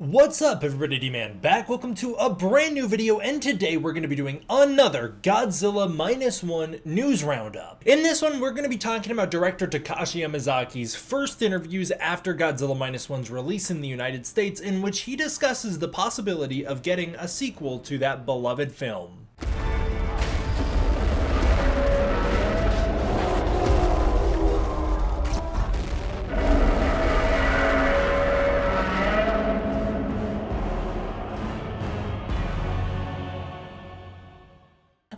What's up everybody, D-Man back. Welcome to a brand new video, and today we're going to be doing another Godzilla -1 news roundup. In this one, we're going to be talking about director Takashi Yamazaki's first interviews after Godzilla -1's release in the United States, in which he discusses the possibility of getting a sequel to that beloved film.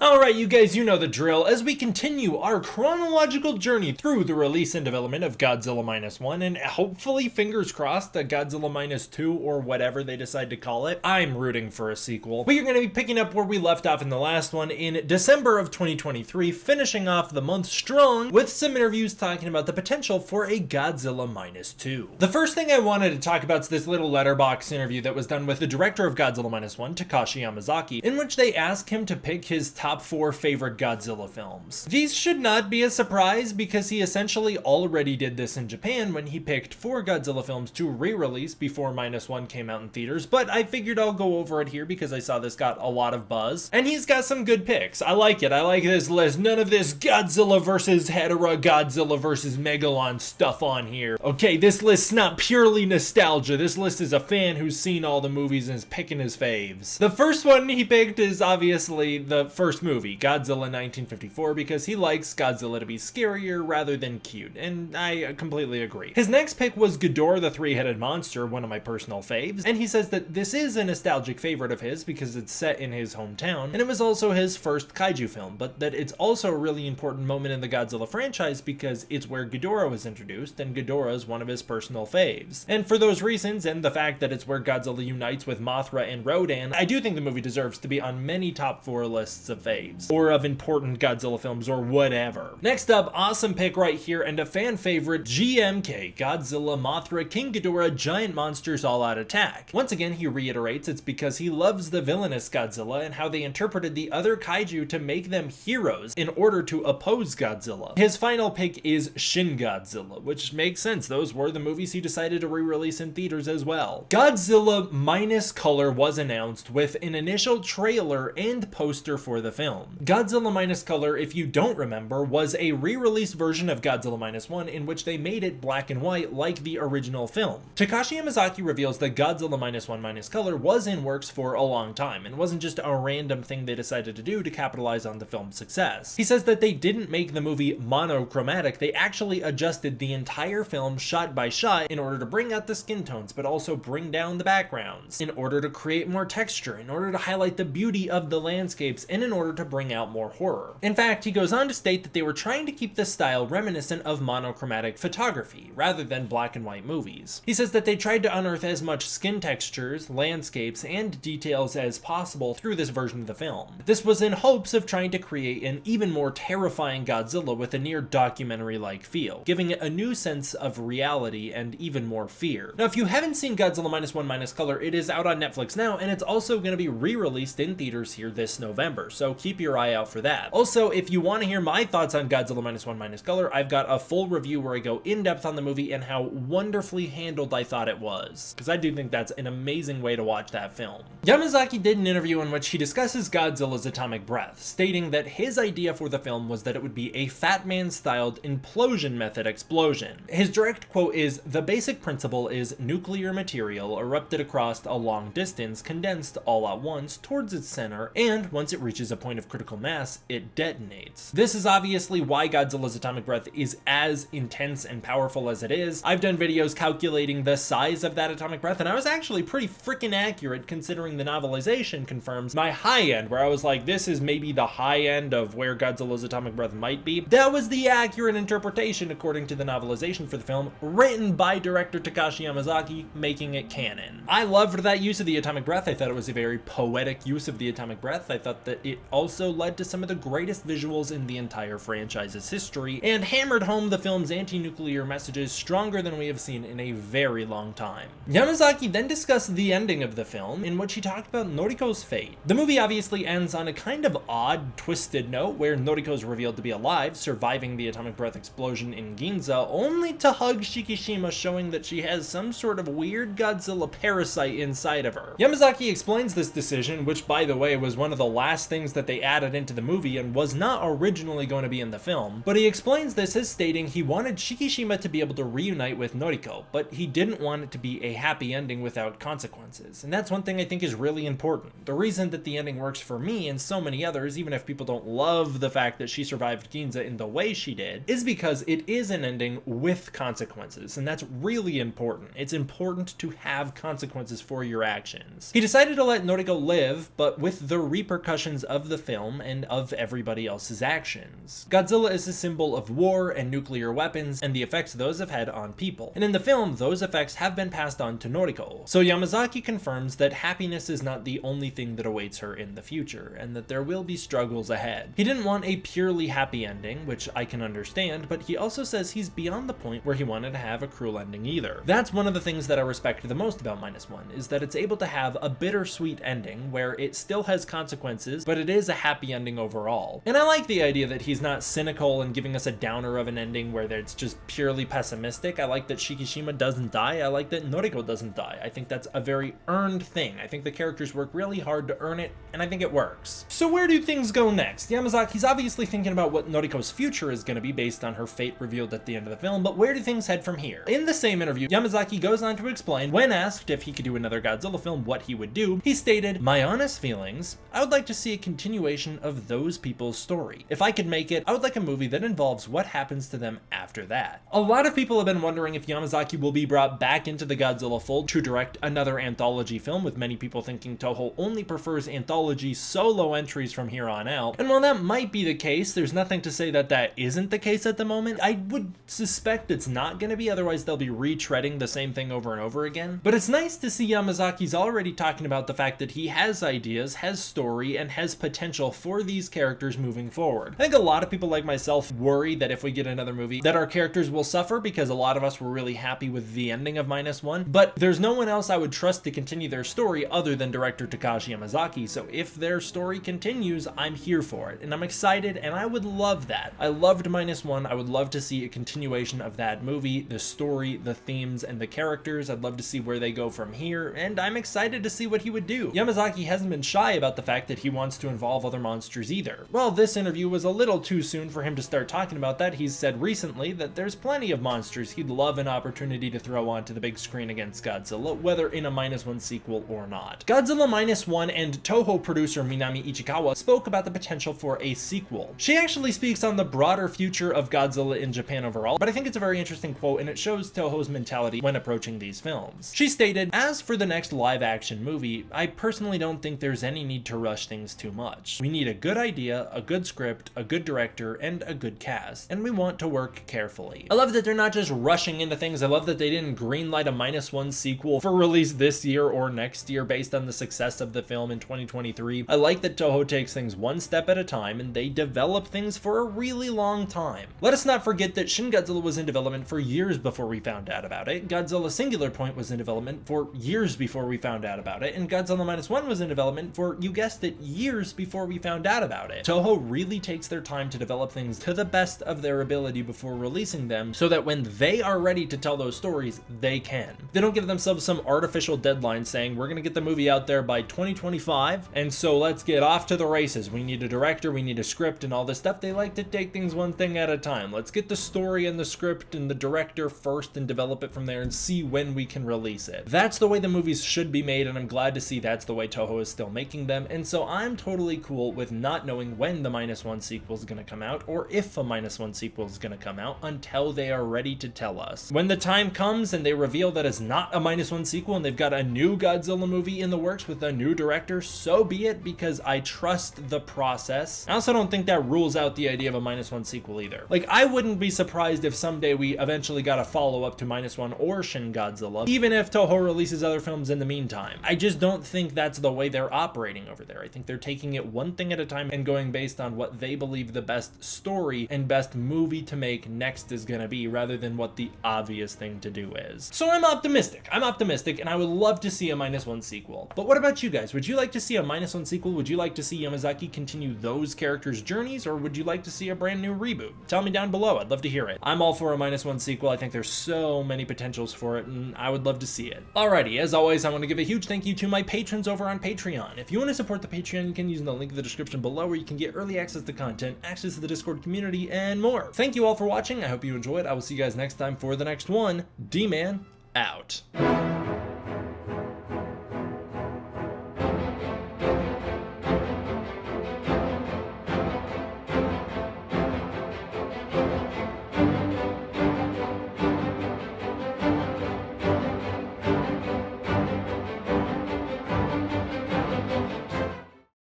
Alright you guys, you know the drill. As we continue our chronological journey through the release and development of Godzilla -1, and hopefully, fingers crossed, a Godzilla -2 or whatever they decide to call it, I'm rooting for a sequel. We are going to be picking up where we left off in the last one in December of 2023, finishing off the month strong with some interviews talking about the potential for a Godzilla -2. The first thing I wanted to talk about is this little letterbox interview that was done with the director of Godzilla -1, Takashi Yamazaki, in which they ask him to pick his top 4 favorite Godzilla films. These should not be a surprise because he essentially already did this in Japan when he picked 4 Godzilla films to re-release before -1 came out in theaters, but I figured I'll go over it here because I saw this got a lot of buzz, and he's got some good picks. I like it. I like this list. None of this Godzilla versus Hedorah, Godzilla versus Megalon stuff on here. Okay, this list's not purely nostalgia. This list is a fan who's seen all the movies and is picking his faves. The first one he picked is obviously the first movie, Godzilla 1954, because he likes Godzilla to be scarier rather than cute, and I completely agree. His next pick was Ghidorah the Three-Headed Monster, one of my personal faves, and he says that this is a nostalgic favorite of his because it's set in his hometown, and it was also his first kaiju film, but that it's also a really important moment in the Godzilla franchise because it's where Ghidorah was introduced, and Ghidorah is one of his personal faves. And for those reasons, and the fact that it's where Godzilla unites with Mothra and Rodan, I do think the movie deserves to be on many top 4 lists of faves, or of important Godzilla films, or whatever. Next up, awesome pick right here, and a fan favorite, GMK, Godzilla, Mothra, King Ghidorah, Giant Monsters All Out Attack. Once again, he reiterates it's because he loves the villainous Godzilla and how they interpreted the other kaiju to make them heroes in order to oppose Godzilla. His final pick is Shin Godzilla, which makes sense. Those were the movies he decided to re-release in theaters as well. Godzilla minus color was announced with an initial trailer and poster for the film. Godzilla minus color, if you don't remember, was a re-released version of Godzilla -1 in which they made it black and white like the original film. Takashi Yamazaki reveals that Godzilla -1 minus color was in works for a long time and wasn't just a random thing they decided to do to capitalize on the film's success. He says that they didn't make the movie monochromatic, they actually adjusted the entire film shot by shot in order to bring out the skin tones but also bring down the backgrounds, in order to create more texture, in order to highlight the beauty of the landscapes, and in order to bring out more horror. In fact, he goes on to state that they were trying to keep the style reminiscent of monochromatic photography, rather than black and white movies. He says that they tried to unearth as much skin textures, landscapes, and details as possible through this version of the film. This was in hopes of trying to create an even more terrifying Godzilla with a near documentary-like feel, giving it a new sense of reality and even more fear. Now, if you haven't seen Godzilla -1 minus color, it is out on Netflix now, and it's also going to be re-released in theaters here this November, so keep your eye out for that. Also, if you want to hear my thoughts on Godzilla -1 minus color, I've got a full review where I go in depth on the movie and how wonderfully handled I thought it was, because I do think that's an amazing way to watch that film. Yamazaki did an interview in which he discusses Godzilla's atomic breath, stating that his idea for the film was that it would be a Fat Man-styled implosion method explosion. His direct quote is, "The basic principle is nuclear material erupted across a long distance, condensed all at once towards its center, and once it reaches a point of critical mass, it detonates." This is obviously why Godzilla's atomic breath is as intense and powerful as it is. I've done videos calculating the size of that atomic breath, and I was actually pretty freaking accurate considering the novelization confirms my high end, where I was like, this is maybe the high end of where Godzilla's atomic breath might be. That was the accurate interpretation according to the novelization for the film, written by director Takashi Yamazaki, making it canon. I loved that use of the atomic breath. I thought it was a very poetic use of the atomic breath. I thought that it also also led to some of the greatest visuals in the entire franchise's history, and hammered home the film's anti-nuclear messages stronger than we have seen in a very long time. Yamazaki then discussed the ending of the film, in which he talked about Noriko's fate. The movie obviously ends on a kind of odd, twisted note, where Noriko is revealed to be alive, surviving the atomic breath explosion in Ginza, only to hug Shikishima, showing that she has some sort of weird Godzilla parasite inside of her. Yamazaki explains this decision, which by the way was one of the last things that they added into the movie and was not originally going to be in the film, but he explains this as stating he wanted Shikishima to be able to reunite with Noriko, but he didn't want it to be a happy ending without consequences, and that's one thing I think is really important. The reason that the ending works for me and so many others, even if people don't love the fact that she survived Ginza in the way she did, is because it is an ending with consequences, and that's really important. It's important to have consequences for your actions. He decided to let Noriko live, but with the repercussions of the film and of everybody else's actions. Godzilla is a symbol of war and nuclear weapons and the effects those have had on people, and in the film those effects have been passed on to Noriko. So Yamazaki confirms that happiness is not the only thing that awaits her in the future, and that there will be struggles ahead. He didn't want a purely happy ending, which I can understand, but he also says he's beyond the point where he wanted to have a cruel ending either. That's one of the things that I respect the most about -1, is that it's able to have a bittersweet ending where it still has consequences, but it is a happy ending overall. And I like the idea that he's not cynical and giving us a downer of an ending where it's just purely pessimistic. I like that Shikishima doesn't die. I like that Noriko doesn't die. I think that's a very earned thing. I think the characters work really hard to earn it, and I think it works. So where do things go next? Yamazaki's obviously thinking about what Noriko's future is going to be based on her fate revealed at the end of the film, but where do things head from here? In the same interview, Yamazaki goes on to explain, when asked if he could do another Godzilla film, what he would do, he stated, "My honest feelings, I would like to see a continuation of those people's story. If I could make it, I would like a movie that involves what happens to them after that." A lot of people have been wondering if Yamazaki will be brought back into the Godzilla fold to direct another anthology film, with many people thinking Toho only prefers anthology solo entries from here on out. And while that might be the case, there's nothing to say that that isn't the case at the moment. I would suspect it's not going to be, otherwise they'll be retreading the same thing over and over again. But it's nice to see Yamazaki's already talking about the fact that he has ideas, has story, and has potential for these characters moving forward. I think a lot of people like myself worry that if we get another movie that our characters will suffer, because a lot of us were really happy with the ending of -1, but there's no one else I would trust to continue their story other than director Takashi Yamazaki, so if their story continues, I'm here for it, and I'm excited, and I would love that. I loved -1, I would love to see a continuation of that movie, the story, the themes, and the characters. I'd love to see where they go from here, and I'm excited to see what he would do. Yamazaki hasn't been shy about the fact that he wants to involve other monsters either. While this interview was a little too soon for him to start talking about that, he's said recently that there's plenty of monsters he'd love an opportunity to throw onto the big screen against Godzilla, whether in a -1 sequel or not. Godzilla -1 and Toho producer Minami Ichikawa spoke about the potential for a sequel. She actually speaks on the broader future of Godzilla in Japan overall, but I think it's a very interesting quote, and it shows Toho's mentality when approaching these films. She stated, "As for the next live-action movie, I personally don't think there's any need to rush things too much. We need a good idea, a good script, a good director, and a good cast, and we want to work carefully." I love that they're not just rushing into things. I love that they didn't greenlight a -1 sequel for release this year or next year based on the success of the film in 2023. I like that Toho takes things one step at a time, and they develop things for a really long time. Let us not forget that Shin Godzilla was in development for years before we found out about it. Godzilla Singular Point was in development for years before we found out about it, and Godzilla -1 was in development for, you guessed it, years before we found out about it. Toho really takes their time to develop things to the best of their ability before releasing them, so that when they are ready to tell those stories, they can. They don't give themselves some artificial deadline saying, we're gonna get the movie out there by 2025, and so let's get off to the races. We need a director, we need a script, and all this stuff. They like to take things one thing at a time. Let's get the story and the script and the director first and develop it from there and see when we can release it. That's the way the movies should be made, and I'm glad to see that's the way Toho is still making them, and so I'm totally cool with not knowing when the -1 sequel is gonna come out, or if a -1 sequel is gonna come out, until they are ready to tell us. When the time comes and they reveal that it's not a -1 sequel and they've got a new Godzilla movie in the works with a new director, so be it, because I trust the process. I also don't think that rules out the idea of a -1 sequel either. Like, I wouldn't be surprised if someday we eventually got a follow-up to -1 or Shin Godzilla, even if Toho releases other films in the meantime. I just don't think that's the way they're operating over there. I think they're taking it one one thing at a time and going based on what they believe the best story and best movie to make next is gonna be, rather than what the obvious thing to do is. So I'm optimistic, and I would love to see a -1 sequel. But what about you guys? Would you like to see a -1 sequel? Would you like to see Yamazaki continue those characters' journeys, or would you like to see a brand new reboot? Tell me down below, I'd love to hear it. I'm all for a -1 sequel. I think there's so many potentials for it, and I would love to see it. Alrighty, as always, I want to give a huge thank you to my patrons over on Patreon. If you want to support the Patreon, you can use the link in the description below, where you can get early access to content, access to the Discord community, and more. Thank you all for watching. I hope you enjoyed. I will see you guys next time for the next one. D-Man, out.